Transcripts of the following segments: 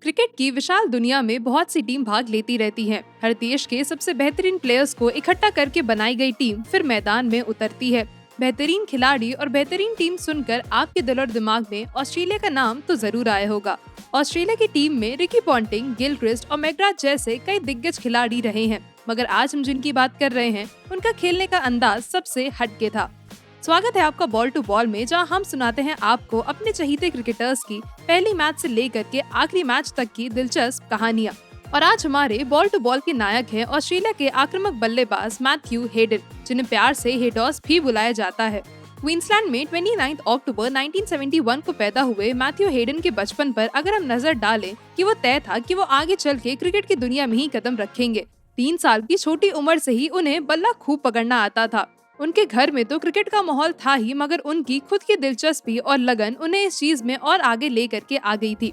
Cricket की विशाल दुनिया में बहुत सी टीम भाग लेती रहती हैं। हर देश के सबसे बेहतरीन प्लेयर्स को इकट्ठा करके बनाई गई टीम फिर मैदान में उतरती है। बेहतरीन खिलाड़ी और बेहतरीन टीम सुनकर आपके दिल और दिमाग में ऑस्ट्रेलिया का नाम तो जरूर आया होगा। ऑस्ट्रेलिया की टीम में रिकी पॉन्टिंग, गिलक्रिस्ट और मैकग्राथ जैसे कई दिग्गज खिलाड़ी रहे हैं, मगर आज हम जिनकी बात कर रहे हैं उनका खेलने का अंदाज सबसे हटके था। स्वागत है आपका बॉल टू बॉल में, जहां हम सुनाते हैं आपको अपने चहीते क्रिकेटर्स की पहली मैच से लेकर के आखिरी मैच तक की दिलचस्प कहानियां। और आज हमारे बॉल टू बॉल के नायक हैं ऑस्ट्रेलिया के आक्रामक बल्लेबाज मैथ्यू हेडन, जिन्हें प्यार से हेडॉस भी बुलाया जाता है। क्वींसलैंड में 29 अक्टूबर 1971 को पैदा हुए मैथ्यू हेडन के बचपन पर अगर हम नजर डालें कि वो तय था कि वो आगे चल के क्रिकेट की दुनिया में ही कदम रखेंगे। 3 साल की छोटी उम्र से ही उन्हें बल्ला खूब पकड़ना आता था। उनके घर में तो क्रिकेट का माहौल था ही, मगर उनकी खुद की दिलचस्पी और लगन उन्हें इस चीज में और आगे ले करके आ गई थी।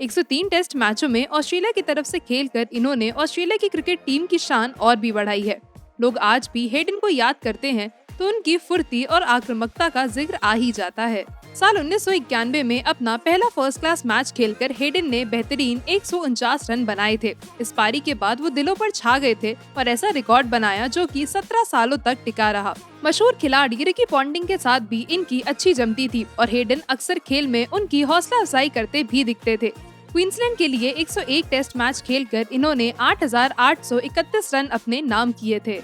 103 टेस्ट मैचों में ऑस्ट्रेलिया की तरफ से खेलकर इन्होंने ऑस्ट्रेलिया की क्रिकेट टीम की शान और भी बढ़ाई है। लोग आज भी हेडन को याद करते हैं तो उनकी फुर्ती और आक्रामकता का जिक्र आ ही जाता है। साल 1991 में अपना पहला फर्स्ट क्लास मैच खेलकर हेडन ने बेहतरीन 149 रन बनाए थे। इस पारी के बाद वो दिलों पर छा गए थे और ऐसा रिकॉर्ड बनाया जो कि 17 सालों तक टिका रहा। मशहूर खिलाड़ी रिकी पॉन्टिंग के साथ भी इनकी अच्छी जमती थी और हेडन अक्सर खेल में उनकी हौसला अफजाई करते भी दिखते थे। क्वींसलैंड के लिए 101 टेस्ट मैच खेलकर इन्होंने 8,831 रन अपने नाम किए थे।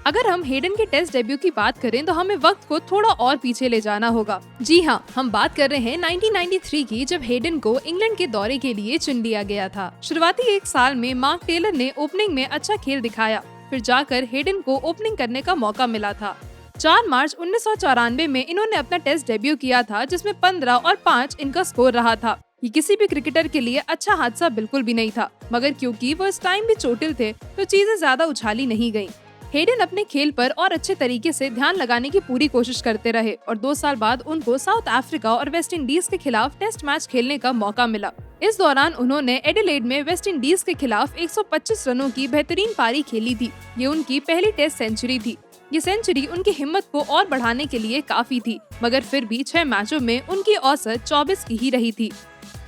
अगर हम हेडन के टेस्ट डेब्यू की बात करें तो हमें वक्त को थोड़ा और पीछे ले जाना होगा। जी हाँ, हम बात कर रहे हैं 1993 की, जब हेडन को इंग्लैंड के दौरे के लिए चुन लिया गया था। शुरुआती 1 साल में मार्क टेलर ने ओपनिंग में अच्छा खेल दिखाया, फिर जाकर हेडन को ओपनिंग करने का मौका मिला था। 4 मार्च 1994 में इन्होंने अपना टेस्ट डेब्यू किया था, जिसमें 15 और 5 इनका स्कोर रहा था। ये किसी भी क्रिकेटर के लिए अच्छा हादसा बिल्कुल भी नहीं था, मगर क्योंकि वो इस टाइम भी चोटिल थे तो चीजें ज्यादा उछाली नहीं गयी। हेडन अपने खेल पर और अच्छे तरीके से ध्यान लगाने की पूरी कोशिश करते रहे और 2 साल बाद उनको साउथ अफ्रीका और वेस्ट इंडीज के खिलाफ टेस्ट मैच खेलने का मौका मिला। इस दौरान उन्होंने एडिलेड में वेस्ट इंडीज के खिलाफ 125 रनों की बेहतरीन पारी खेली थी। ये उनकी पहली टेस्ट सेंचुरी थी। ये सेंचुरी उनकी हिम्मत को और बढ़ाने के लिए काफी थी, मगर फिर भी 6 मैचों में उनकी औसत 24 की ही रही थी।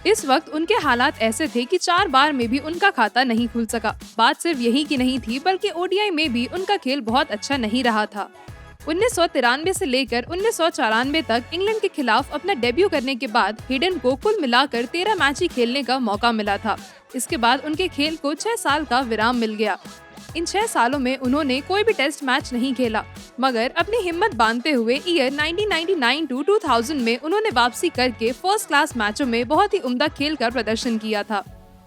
इस वक्त उनके हालात ऐसे थे कि 4 बार में भी उनका खाता नहीं खुल सका। बात सिर्फ यही की नहीं थी, बल्कि ओडीआई में भी उनका खेल बहुत अच्छा नहीं रहा था। 1993 से लेकर 1994 तक इंग्लैंड के खिलाफ अपना डेब्यू करने के बाद हेडन को कुल मिलाकर 13 मैच ही खेलने का मौका मिला था। इसके बाद उनके खेल को 6 साल का विराम मिल गया। इन 6 सालों में उन्होंने कोई भी टेस्ट मैच नहीं खेला, मगर अपनी हिम्मत बांधते हुए ईयर 1999 टू 2000 में उन्होंने वापसी करके फर्स्ट क्लास मैचों में बहुत ही उम्दा खेल का प्रदर्शन किया था।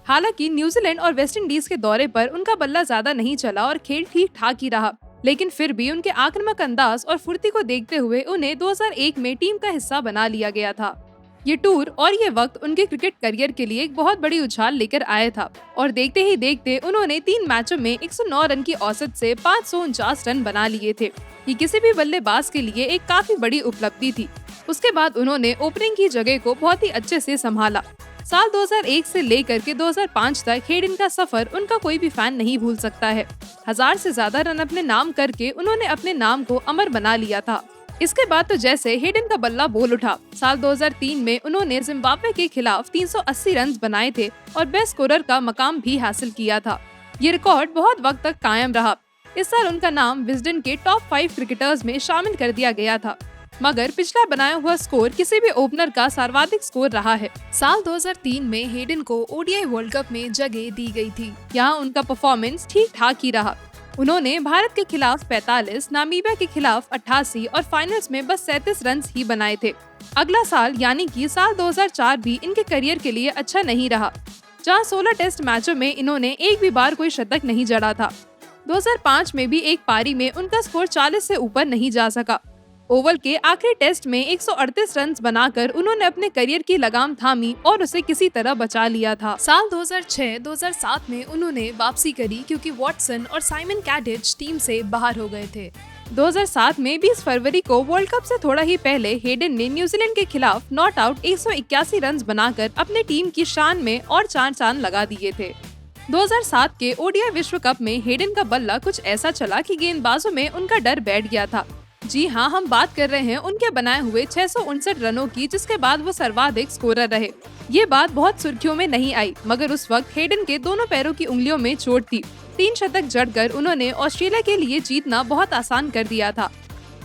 हालांकि न्यूजीलैंड और वेस्ट इंडीज के दौरे पर उनका बल्ला ज्यादा नहीं चला और खेल ठीक ठाक ही रहा, लेकिन फिर भी उनके आक्रामक अंदाज और फुर्ती को देखते हुए उन्हें 2001 में टीम का हिस्सा बना लिया गया था। ये टूर और ये वक्त उनके क्रिकेट करियर के लिए एक बहुत बड़ी उछाल लेकर आया था और देखते ही देखते उन्होंने 3 मैचों में 109 रन की औसत से 549 रन बना लिए थे। ये किसी भी बल्लेबाज के लिए एक काफी बड़ी उपलब्धि थी। उसके बाद उन्होंने ओपनिंग की जगह को बहुत ही अच्छे से संभाला। साल 2001 से लेकर के 2005 तक हेडन का सफर उनका कोई भी फैन नहीं भूल सकता है। 1000 से ज्यादा रन अपने नाम करके उन्होंने अपने नाम को अमर बना लिया था। इसके बाद तो जैसे हेडन का बल्ला बोल उठा। साल 2003 में उन्होंने जिम्बाब्वे के खिलाफ 380 रन बनाए थे और बेस्ट स्कोरर का मकाम भी हासिल किया था। ये रिकॉर्ड बहुत वक्त तक कायम रहा। इस साल उनका नाम विजडन के टॉप 5 क्रिकेटर्स में शामिल कर दिया गया था, मगर पिछला बनाया हुआ स्कोर किसी भी ओपनर का सर्वाधिक स्कोर रहा है। साल 2003 में हेडन को ओडीआई वर्ल्ड कप में जगह दी गई थी। यहाँ उनका परफॉर्मेंस ठीक ठाक ही रहा। उन्होंने भारत के खिलाफ 45, नामीबिया के खिलाफ 88 और फाइनल्स में बस 37 रन ही बनाए थे। अगला साल यानी कि साल 2004 भी इनके करियर के लिए अच्छा नहीं रहा, जहां 16 टेस्ट मैचों में इन्होंने एक भी बार कोई शतक नहीं जड़ा था। 2005 में भी एक पारी में उनका स्कोर 40 से ऊपर नहीं जा सका। ओवल के आखिरी टेस्ट में 138 रन बनाकर उन्होंने अपने करियर की लगाम थामी और उसे किसी तरह बचा लिया था। साल 2006-2007 में उन्होंने वापसी करी, क्योंकि वॉटसन और साइमन कैडिच टीम से बाहर हो गए थे। 2007 में 20 फरवरी को वर्ल्ड कप से थोड़ा ही पहले हेडन ने न्यूजीलैंड के खिलाफ नॉट आउट 181 रन बनाकर अपने टीम की शान में और 4 चांद लगा दिए थे। 2007 के ओडीआई विश्व कप में हेडन का बल्ला कुछ ऐसा चला कि गेंदबाजों में उनका डर बैठ गया था। जी हाँ, हम बात कर रहे हैं उनके बनाए हुए 659 रनों की, जिसके बाद वो सर्वाधिक स्कोरर रहे। ये बात बहुत सुर्खियों में नहीं आई, मगर उस वक्त हेडन के दोनों पैरों की उंगलियों में चोट थी। 3 शतक जड़कर उन्होंने ऑस्ट्रेलिया के लिए जीतना बहुत आसान कर दिया था।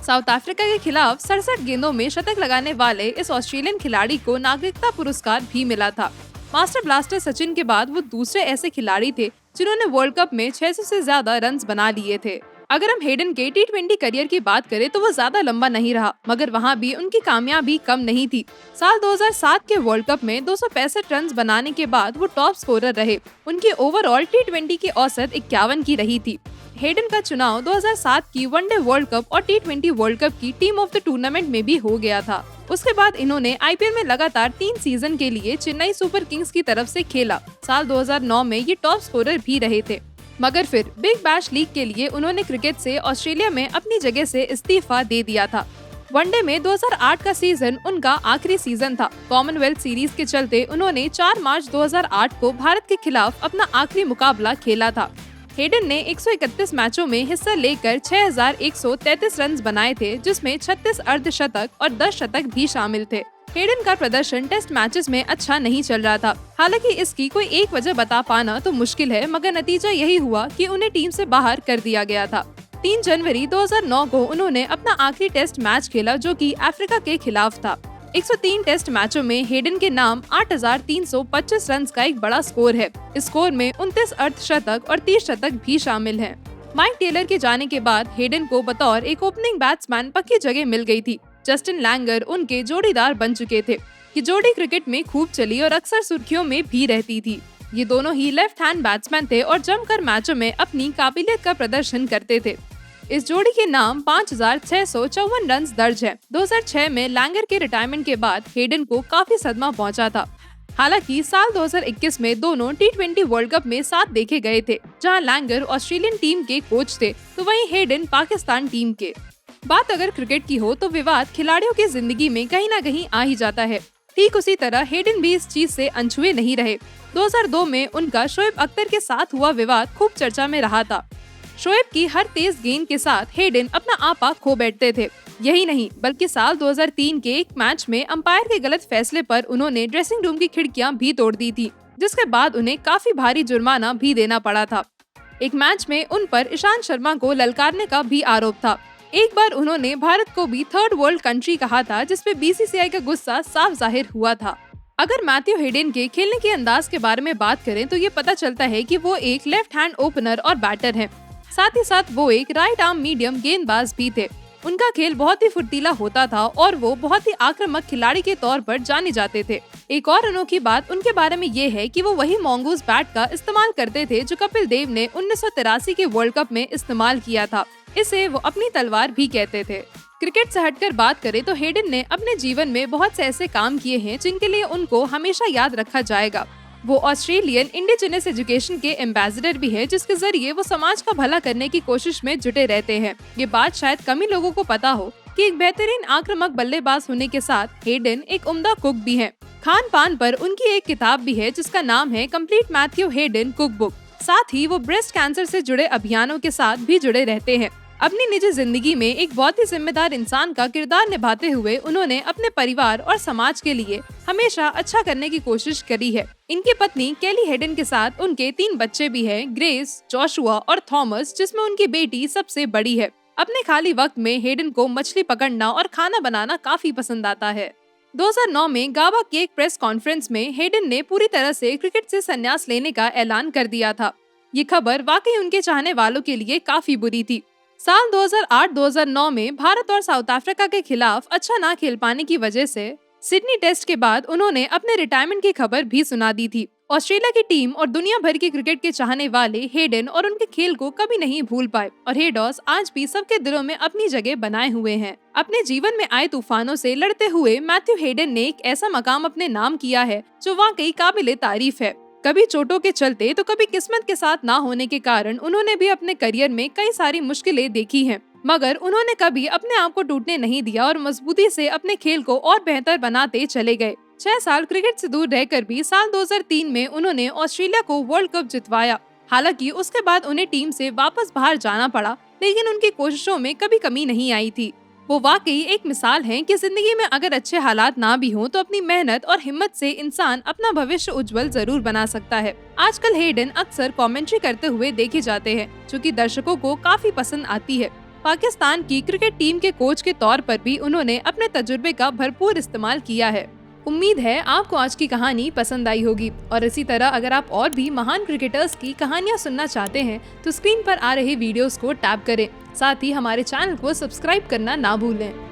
साउथ अफ्रीका के खिलाफ 67 गेंदों में शतक लगाने वाले इस ऑस्ट्रेलियन खिलाड़ी को नागरिकता पुरस्कार भी मिला था। मास्टर ब्लास्टर सचिन के बाद वो दूसरे ऐसे खिलाड़ी थे जिन्होंने वर्ल्ड कप में 600 से ज्यादा रन बना लिए थे। अगर हम हेडन के T20 करियर की बात करें तो वो ज्यादा लंबा नहीं रहा, मगर वहाँ भी उनकी कामयाबी कम नहीं थी। साल 2007 के वर्ल्ड कप में 265 रन बनाने के बाद वो टॉप स्कोरर रहे। उनकी ओवरऑल T20 की औसत 51 की रही थी। हेडन का चुनाव 2007 की वनडे वर्ल्ड कप और T20 वर्ल्ड कप की टीम ऑफ द टूर्नामेंट में भी हो गया था। उसके बाद इन्होंने IPL में लगातार 3 सीजन के लिए चेन्नई सुपर किंग्स की तरफ से खेला। साल 2009 में ये टॉप स्कोरर भी रहे थे, मगर फिर बिग बैश लीग के लिए उन्होंने क्रिकेट से ऑस्ट्रेलिया में अपनी जगह से इस्तीफा दे दिया था। वनडे में 2008 का सीजन उनका आखिरी सीजन था। कॉमनवेल्थ सीरीज के चलते उन्होंने 4 मार्च 2008 को भारत के खिलाफ अपना आखिरी मुकाबला खेला था। हेडन ने 131 मैचों में हिस्सा लेकर 6133 रन बनाए थे, जिसमें 36 अर्धशतक और 10 शतक भी शामिल थे। हेडन का प्रदर्शन टेस्ट मैचेस में अच्छा नहीं चल रहा था। हालांकि इसकी कोई एक वजह बता पाना तो मुश्किल है, मगर नतीजा यही हुआ कि उन्हें टीम से बाहर कर दिया गया था। 3 जनवरी 2009 को उन्होंने अपना आखिरी टेस्ट मैच खेला, जो कि अफ्रीका के खिलाफ था। 103 टेस्ट मैचों में हेडन के नाम 8325 रन का एक बड़ा स्कोर है। इस स्कोर में 29 अर्धशतक और 30 शतक भी शामिल हैं। माइक टेलर के जाने के बाद हेडन को बतौर एक ओपनिंग बैट्समैन पक्की जगह मिल गई थी। जस्टिन लैंगर उनके जोड़ीदार बन चुके थे। ये जोड़ी क्रिकेट में खूब चली और अक्सर सुर्खियों में भी रहती थी। ये दोनों ही लेफ्ट हैंड बैट्समैन थे और जमकर मैचों में अपनी काबिलियत का प्रदर्शन करते थे। इस जोड़ी के नाम 5654 रन दर्ज है। 2006 में लैंगर के रिटायरमेंट के बाद हेडन को काफी सदमा पहुंचा था। हालांकि साल 2021 में दोनों T20 वर्ल्ड कप में साथ देखे गए थे, जहां लैंगर ऑस्ट्रेलियन टीम के कोच थे तो वहीं हेडन पाकिस्तान टीम के। बात अगर क्रिकेट की हो तो विवाद खिलाड़ियों की जिंदगी में कहीं न कहीं आ ही जाता है। ठीक उसी तरह हेडन भी इस चीज से अनछुए नहीं रहे। 2002 में उनका शोएब अख्तर के साथ हुआ विवाद खूब चर्चा में रहा था। शोएब की हर तेज गेंद के साथ हेडन अपना आपा खो बैठते थे। यही नहीं, बल्कि साल 2003 के एक मैच में अंपायर के गलत फैसले पर उन्होंने ड्रेसिंग रूम की खिड़कियां भी तोड़ दी थी, जिसके बाद उन्हें काफी भारी जुर्माना भी देना पड़ा था। एक मैच में उन पर ईशांत शर्मा को ललकारने का भी आरोप था। एक बार उन्होंने भारत को भी थर्ड वर्ल्ड कंट्री कहा था, जिसपे BCCI का गुस्सा साफ जाहिर हुआ था। अगर मैथ्यू हेडन के खेलने के अंदाज के बारे में बात करें तो ये पता चलता है कि वो एक लेफ्ट हैंड ओपनर और बैटर हैं। साथ ही साथ वो एक राइट आर्म मीडियम गेंदबाज भी थे। उनका खेल बहुत ही फुर्तीला होता था और वो बहुत ही आक्रामक खिलाड़ी के तौर पर जाने जाते थे। एक और अनोखी बात उनके बारे में ये है कि वो वही मॉन्गूज बैट का इस्तेमाल करते थे जो कपिल देव ने 1983 के वर्ल्ड कप में इस्तेमाल किया था। इसे वो अपनी तलवार भी कहते थे। क्रिकेट से हटकर बात करें तो हेडन ने अपने जीवन में बहुत से ऐसे काम किए हैं जिनके लिए उनको हमेशा याद रखा जाएगा। वो ऑस्ट्रेलियन इंडिजिनस एजुकेशन के एम्बेसडर भी है, जिसके जरिए वो समाज का भला करने की कोशिश में जुटे रहते हैं। ये बात शायद कम ही लोगों को पता हो कि एक बेहतरीन आक्रामक बल्लेबाज होने के साथ हेडन एक उम्दा कुक भी है। खान पान पर उनकी एक किताब भी है जिसका नाम है complete Matthew Hayden cook book. साथ ही वो ब्रेस्ट कैंसर से जुड़े अभियानों के साथ भी जुड़े रहते हैं। अपनी निजी जिंदगी में एक बहुत ही जिम्मेदार इंसान का किरदार निभाते हुए उन्होंने अपने परिवार और समाज के लिए हमेशा अच्छा करने की कोशिश करी है। इनकी पत्नी केली हेडन के साथ उनके 3 बच्चे भी हैं, ग्रेस, जोशुआ और थॉमस, जिसमें उनकी बेटी सबसे बड़ी है। अपने खाली वक्त में हेडन को मछली पकड़ना और खाना बनाना काफी पसंद आता है। 2009 में गाबा की एक प्रेस कॉन्फ्रेंस में हेडन ने पूरी तरह से क्रिकेट से संन्यास लेने का ऐलान कर दिया था। ये खबर वाकई उनके चाहने वालों के लिए काफी बुरी थी। साल 2008-2009 में भारत और साउथ अफ्रीका के खिलाफ अच्छा ना खेल पाने की वजह से सिडनी टेस्ट के बाद उन्होंने अपने रिटायरमेंट की खबर भी सुना दी थी। ऑस्ट्रेलिया की टीम और दुनिया भर के क्रिकेट के चाहने वाले हेडन और उनके खेल को कभी नहीं भूल पाए और हेडॉस आज भी सबके दिलों में अपनी जगह बनाए हुए हैं। अपने जीवन में आए तूफानों से लड़ते हुए मैथ्यू हेडन ने एक ऐसा मकाम अपने नाम किया है जो वाकई काबिले तारीफ है। कभी चोटों के चलते तो कभी किस्मत के साथ ना होने के कारण उन्होंने भी अपने करियर में कई सारी मुश्किलें देखी हैं, मगर उन्होंने कभी अपने आप को टूटने नहीं दिया और मजबूती से अपने खेल को और बेहतर बनाते चले गए। 6 साल क्रिकेट से दूर रहकर भी साल 2003 में उन्होंने ऑस्ट्रेलिया को वर्ल्ड कप जितवाया। हालांकि उसके बाद उन्हें टीम से वापस बाहर जाना पड़ा, लेकिन उनकी कोशिशों में कभी कमी नहीं आई थी। वो वाकई एक मिसाल हैं कि जिंदगी में अगर अच्छे हालात ना भी हों तो अपनी मेहनत और हिम्मत से इंसान अपना भविष्य उज्जवल जरूर बना सकता है। आजकल हेडन अक्सर कमेंट्री करते हुए देखे जाते हैं, जो कि दर्शकों को काफी पसंद आती है। पाकिस्तान की क्रिकेट टीम के कोच के तौर पर भी उन्होंने अपने तजुर्बे का भरपूर इस्तेमाल किया है। उम्मीद है आपको आज की कहानी पसंद आई होगी, और इसी तरह अगर आप और भी महान क्रिकेटर्स की कहानियां सुनना चाहते हैं तो स्क्रीन पर आ रहे वीडियोस को टैप करें। साथ ही हमारे चैनल को सब्सक्राइब करना ना भूलें।